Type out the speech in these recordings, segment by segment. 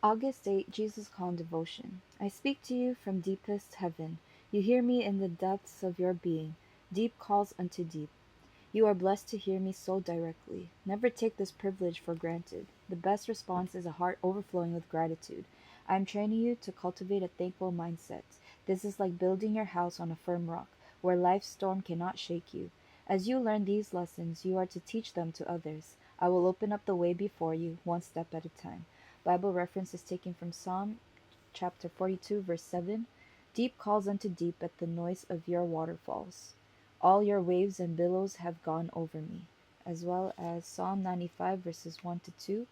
August 8, Jesus Calm Devotion. I speak to you from deepest heaven. You hear me in the depths of your being. Deep calls unto deep. You are blessed to hear me so directly. Never take this privilege for granted. The best response is a heart overflowing with gratitude. I am training you to cultivate a thankful mindset. This is like building your house on a firm rock, where life's storm cannot shake you. As you learn these lessons, you are to teach them to others. I will open up the way before you, one step at a time. Bible reference is taken from Psalm chapter 42, verse 7. Deep calls unto deep at the noise of your waterfalls. All your waves and billows have gone over me. As well as Psalm 95, verses 1 to 2.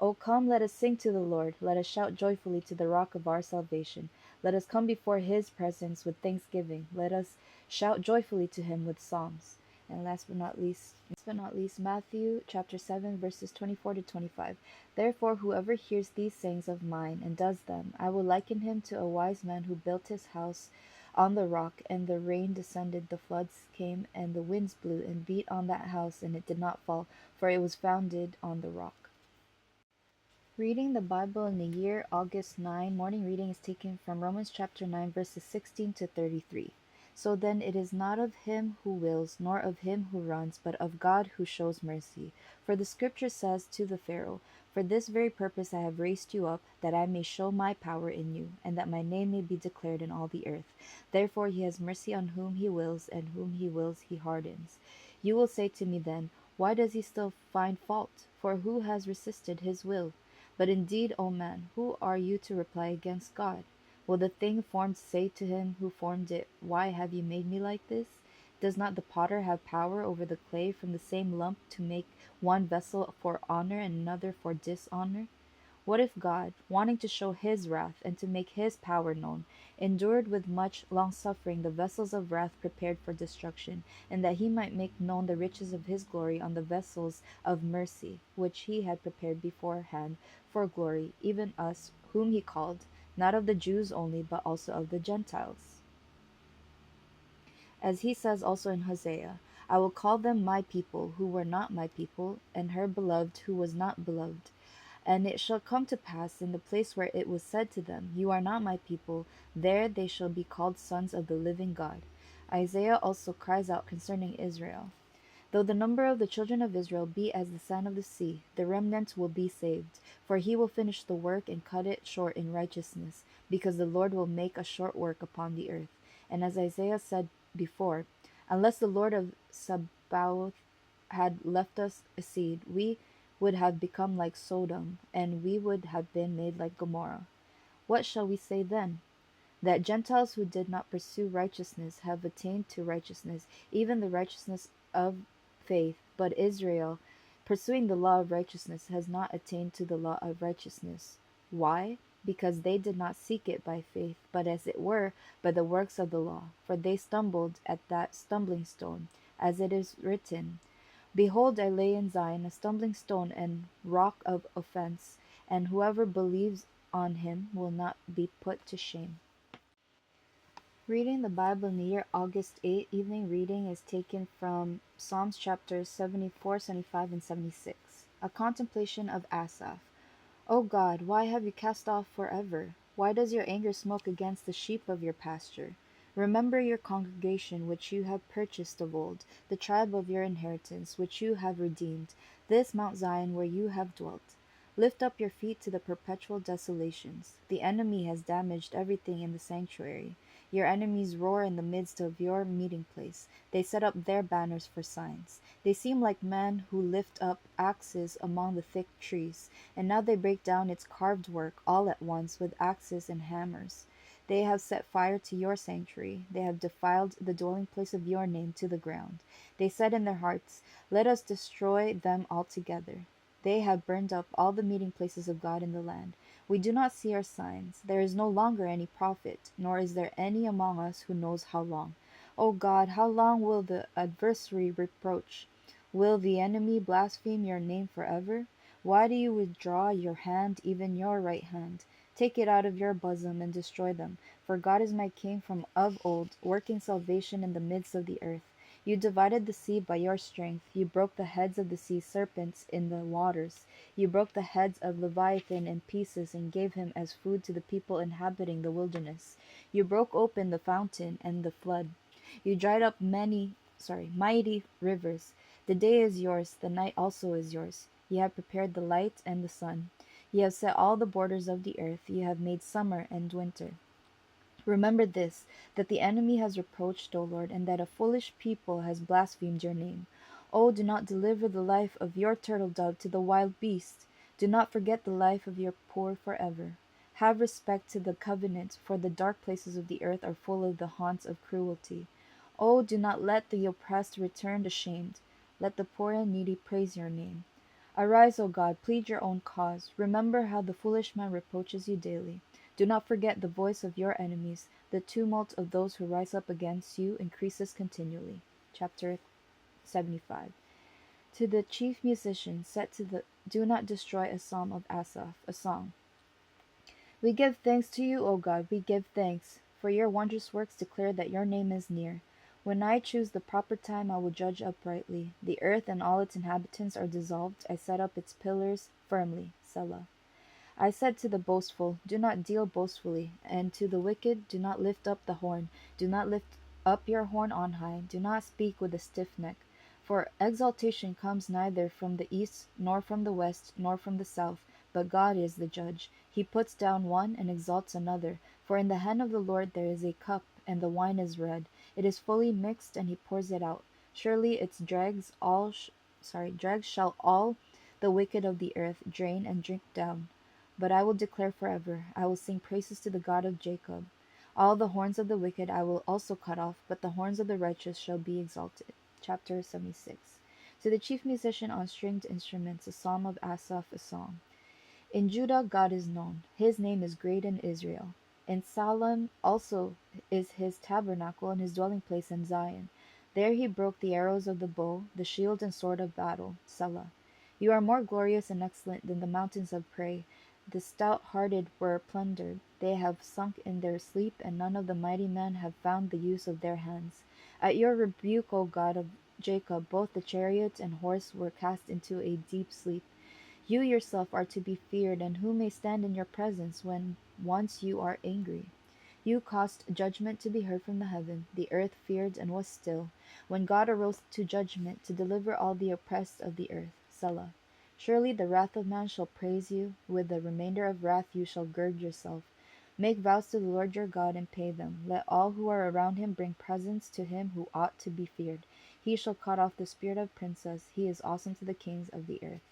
O come, let us sing to the Lord. Let us shout joyfully to the rock of our salvation. Let us come before his presence with thanksgiving. Let us shout joyfully to him with psalms. And last but not least, Matthew chapter 7, verses 24 to 25. Therefore, whoever hears these sayings of mine and does them, I will liken him to a wise man who built his house on the rock, and the rain descended, the floods came, and the winds blew and beat on that house, and it did not fall, for it was founded on the rock. Reading the Bible in the year August 9, morning reading is taken from Romans chapter 9, verses 16 to 33. So then it is not of him who wills, nor of him who runs, but of God who shows mercy. For the scripture says to the Pharaoh, for this very purpose I have raised you up, that I may show my power in you, and that my name may be declared in all the earth. Therefore he has mercy on whom he wills, and whom he wills he hardens. You will say to me then, why does he still find fault? For who has resisted his will? But indeed, O man, who are you to reply against God? Will the thing formed say to him who formed it, why have you made me like this? Does not the potter have power over the clay from the same lump to make one vessel for honor and another for dishonor? What if God, wanting to show his wrath and to make his power known, endured with much longsuffering the vessels of wrath prepared for destruction, and that he might make known the riches of his glory on the vessels of mercy, which he had prepared beforehand for glory, even us, whom he called, not of the Jews only, but also of the Gentiles? As he says also in Hosea, I will call them my people, who were not my people, and her beloved, who was not beloved. And it shall come to pass in the place where it was said to them, you are not my people, there they shall be called sons of the living God. Isaiah also cries out concerning Israel, though the number of the children of Israel be as the sand of the sea, the remnant will be saved. For he will finish the work and cut it short in righteousness, because the Lord will make a short work upon the earth. And as Isaiah said before, unless the Lord of Sabaoth had left us a seed, we would have become like Sodom, and we would have been made like Gomorrah. What shall we say then? That Gentiles who did not pursue righteousness have attained to righteousness, even the righteousness of faith, but Israel, pursuing the law of righteousness, has not attained to the law of righteousness. Why? Because they did not seek it by faith, but as it were by the works of the law. For they stumbled at that stumbling stone, as it is written, behold, I lay in Zion a stumbling stone and rock of offense, and whoever believes on him will not be put to shame. Reading the Bible in the year August 8, evening reading is taken from Psalms chapters 74, 75, and 76. A contemplation of Asaph. O God, why have you cast off forever? Why does your anger smoke against the sheep of your pasture? Remember your congregation which you have purchased of old, the tribe of your inheritance which you have redeemed, this Mount Zion where you have dwelt. Lift up your feet to the perpetual desolations. The enemy has damaged everything in the sanctuary. Your enemies roar in the midst of your meeting place. They set up their banners for signs. They seem like men who lift up axes among the thick trees, and now they break down its carved work all at once with axes and hammers. They have set fire to your sanctuary. They have defiled the dwelling place of your name to the ground. They said in their hearts, let us destroy them altogether. They have burned up all the meeting places of God in the land. We do not see our signs. There is no longer any prophet, nor is there any among us who knows how long. O God, how long will the adversary reproach? Will the enemy blaspheme your name forever? Why do you withdraw your hand, even your right hand? Take it out of your bosom and destroy them. For God is my king from of old, working salvation in the midst of the earth. You divided the sea by your strength. You broke the heads of the sea serpents in the waters. You broke the heads of Leviathan in pieces and gave him as food to the people inhabiting the wilderness. You broke open the fountain and the flood. You dried up mighty rivers. The day is yours, the night also is yours. You have prepared the light and the sun. You have set all the borders of the earth. You have made summer and winter. Remember this, that the enemy has reproached, O Lord, and that a foolish people has blasphemed your name. O do not deliver the life of your turtle dove to the wild beast. Do not forget the life of your poor forever. Have respect to the covenant, for the dark places of the earth are full of the haunts of cruelty. O do not let the oppressed return ashamed. Let the poor and needy praise your name. Arise, O God, plead your own cause. Remember how the foolish man reproaches you daily. Do not forget the voice of your enemies. The tumult of those who rise up against you increases continually. Chapter 75. To the chief musician, set to the Do Not Destroy, a psalm of Asaph, a song. We give thanks to you, O God, we give thanks, for your wondrous works declare that your name is near. When I choose the proper time, I will judge uprightly. The earth and all its inhabitants are dissolved. I set up its pillars firmly. Selah. I said to the boastful, Do not deal boastfully, and to the wicked, Do not lift up the horn. Do not lift up your horn on high. Do not speak with a stiff neck. For exaltation comes neither from the east, nor from the west, nor from the south, but God is the judge. He puts down one and exalts another. For in the hand of the Lord there is a cup, and the wine is red. It is fully mixed, and he pours it out. Surely its dregs shall all the wicked of the earth drain and drink down. But I will declare forever, I will sing praises to the God of Jacob. All the horns of the wicked I will also cut off, but the horns of the righteous shall be exalted. Chapter 76. To the chief musician on stringed instruments, a psalm of Asaph, a song. In Judah God is known, his name is great in Israel. In Salem also is his tabernacle and his dwelling place in Zion. There he broke the arrows of the bow, the shield and sword of battle. Selah. You are more glorious and excellent than the mountains of prey. The stout-hearted were plundered. They have sunk in their sleep, and none of the mighty men have found the use of their hands. At your rebuke, O God of Jacob, both the chariot and horse were cast into a deep sleep. You yourself are to be feared, and who may stand in your presence when once you are angry? You caused judgment to be heard from the heaven. The earth feared and was still, when God arose to judgment to deliver all the oppressed of the earth. Selah. Surely the wrath of man shall praise you. With the remainder of wrath you shall gird yourself. Make vows to the Lord your God and pay them. Let all who are around him bring presents to him who ought to be feared. He shall cut off the spirit of princes. He is awesome to the kings of the earth.